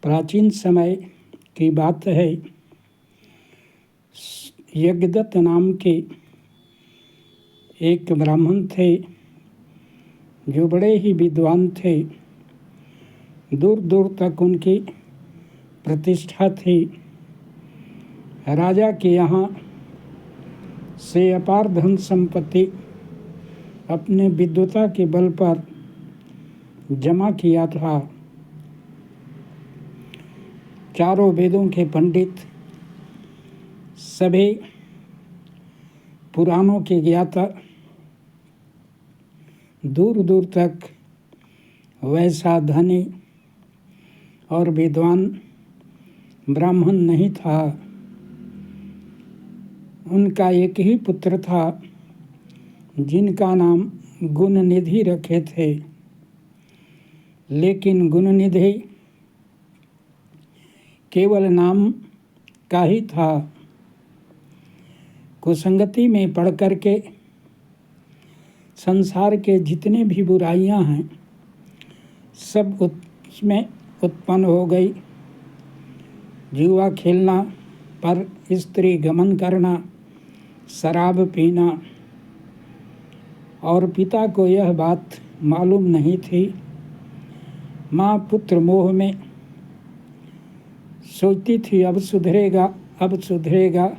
प्राचीन समय की बात है। यज्ञदत्त नाम के एक ब्राह्मण थे जो बड़े ही विद्वान थे। दूर दूर तक उनकी प्रतिष्ठा थी। राजा के यहाँ से अपार धन संपत्ति अपने विद्वता के बल पर जमा किया था। चारों वेदों के पंडित, सभी पुराणों के ज्ञाता, दूर दूर तक वैसा धनी और विद्वान ब्राह्मण नहीं था। उनका एक ही पुत्र था जिनका नाम गुणनिधि रखे थे। लेकिन गुणनिधि केवल नाम का ही था। कुसंगति में पड़ कर के संसार के जितने भी बुराइयां हैं सब उसमें उत्पन्न हो गई। जुआ खेलना, पर स्त्री गमन करना, शराब पीना, और पिता को यह बात मालूम नहीं थी। माँ पुत्र मोह में सोचती थी अब सुधरेगा, अब सुधरेगा,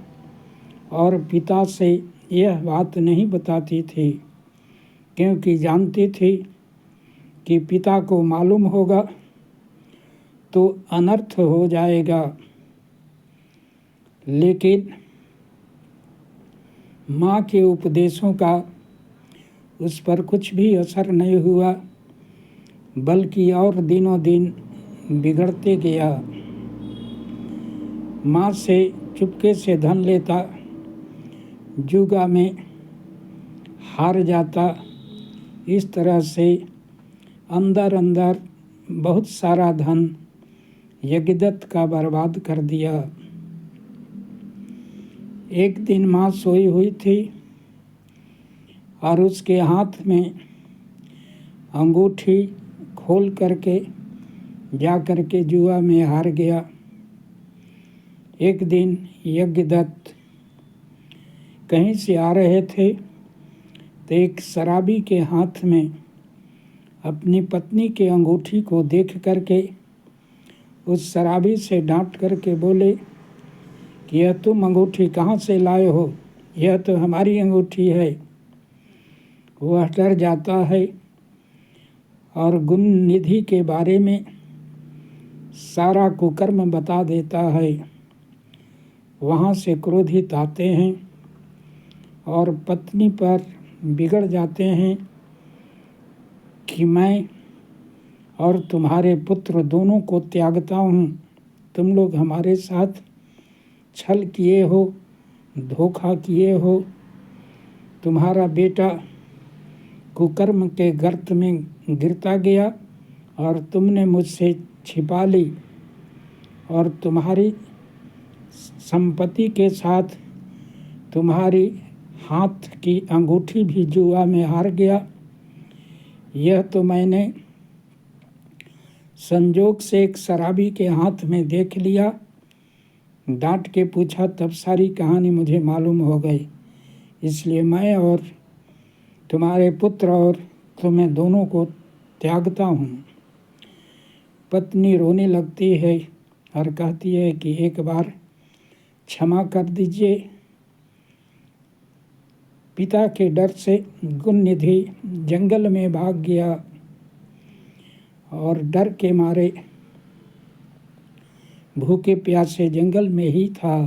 और पिता से यह बात नहीं बताती थी क्योंकि जानती थी कि पिता को मालूम होगा तो अनर्थ हो जाएगा। लेकिन माँ के उपदेशों का उस पर कुछ भी असर नहीं हुआ, बल्कि और दिनों दिन बिगड़ते गया। माँ से चुपके से धन लेता, जुआ में हार जाता। इस तरह से अंदर अंदर बहुत सारा धन यज्ञदत्त का बर्बाद कर दिया। एक दिन माँ सोई हुई थी और उसके हाथ में अंगूठी खोल करके जा करके जुआ में हार गया। एक दिन यज्ञदत्त कहीं से आ रहे थे तो एक शराबी के हाथ में अपनी पत्नी के अंगूठी को देख करके उस शराबी से डांट करके बोले कि यह तुम अंगूठी कहाँ से लाए हो, यह तो हमारी अंगूठी है। वह डर जाता है और गुणनिधि के बारे में सारा कुकर्म बता देता है। वहाँ से क्रोधित आते हैं और पत्नी पर बिगड़ जाते हैं कि मैं और तुम्हारे पुत्र दोनों को त्यागता हूँ। तुम लोग हमारे साथ छल किए हो, धोखा किए हो। तुम्हारा बेटा कुकर्म के गर्त में गिरता गया और तुमने मुझसे छिपा ली, और तुम्हारी संपत्ति के साथ तुम्हारी हाथ की अंगूठी भी जुआ में हार गया। यह तो मैंने संजोग से एक शराबी के हाथ में देख लिया। डांट के पूछा तब सारी कहानी मुझे मालूम हो गई। इसलिए मैं और तुम्हारे पुत्र और तुम्हें दोनों को त्यागता हूँ। पत्नी रोने लगती है और कहती है कि एक बार क्षमा कर दीजिए। पिता के डर से गुणनिधि जंगल में भाग गया और डर के मारे भूखे प्यासे जंगल में ही था।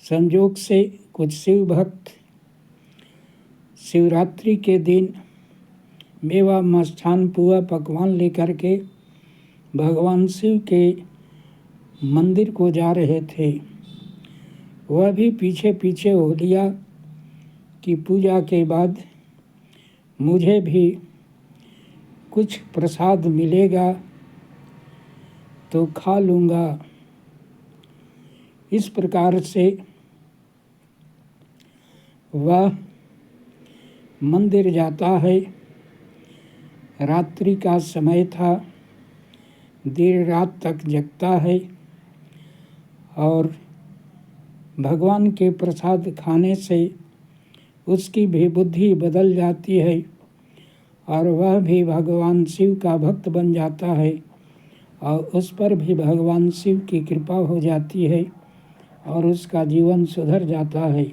संजोग से कुछ शिव भक्त शिवरात्रि के दिन मेवा मष्ठान पुआ पकवान लेकर के भगवान शिव के मंदिर को जा रहे थे। वह भी पीछे पीछे हो लिया कि पूजा के बाद मुझे भी कुछ प्रसाद मिलेगा तो खा लूँगा। इस प्रकार से वह मंदिर जाता है। रात्रि का समय था। देर रात तक जगता है और भगवान के प्रसाद खाने से उसकी भी बुद्धि बदल जाती है और वह भी भगवान शिव का भक्त बन जाता है और उस पर भी भगवान शिव की कृपा हो जाती है और उसका जीवन सुधर जाता है।